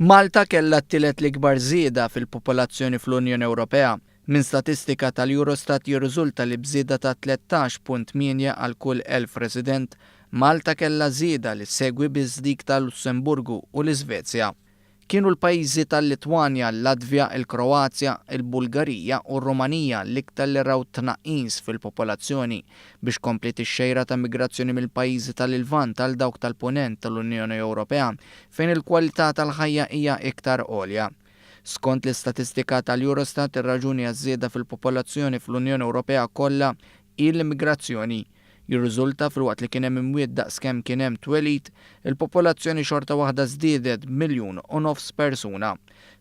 Malta kellha t-tielet l-ikbar żieda fil-popolazzjoni fl-Unjoni Ewropea. Minn statistika tal-Eurostat jirriżulta li bżieda ta' 13.8 għal kull 1000 resident, Malta kellha żieda li segwi biss dik tal-Lussemburgu u l-Iżvezja. Kienu l-pajjiżi tal-Litwanja, l-Latvja, il-Kroazja, il-Bulgarija u r-Rumanija l-iktar li raw tnaqqis fil-popolazzjoni biex komplet ix-xejra ta' migrazzjoni mill-pajjiżi tal-Ilvant tal dawk tal-Punent tal-Unjoni Ewropea fejn il-kwalità tal-ħajja hija iktar għolja. Skont l-istatistika tal-Eurostat ir-raġuni għaż-żieda fil-popolazzjoni fl-Unjoni Ewropea kollha l-immigrazzjoni. Jirriżulta filwaqt li kien hemm imwiet daqskemm kien hemm twelid, il-popolazzjoni xorta waħda żdiedet b'1.5 persuna.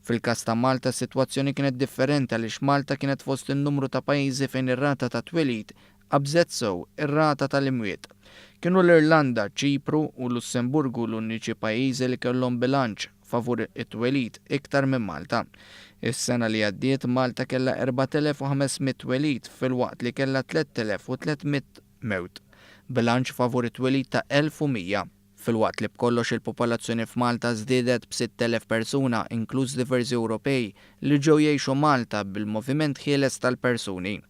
Fil-każ ta' Malta s-sitwazzjoni kienet differenti għaliex Malta kienet fost in-numru ta' pajjiżi fejn ir-rata ta' twelid qabżet sew ir-rata tal-imwiet. Kienu l-Irlanda, Ċipru u Lussemburgu l-uniċi pajjiżi li kellhom bilanċ favur it-twelid iktar minn Malta. Is-sena li għaddiet Malta kellha 4500 twelid filwaqt li kellha 3300 mewt. Bilanċ favur it-twelid ta' 1100. Filwaqt li b'kollox il-popolazzjoni f'Malta żdiedet b'6,000 persuna, inkluż diversi Ewropej li ġew jgħixu Malta bil-moviment ħieles tal-persuni.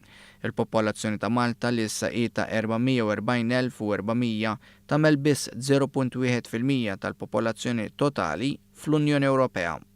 Il-popolazzjoni ta' Malta li issa hi ta' 440,400 tagħmel biss 0.1% tal-popolazzjoni totali fl-Unjoni Ewropea.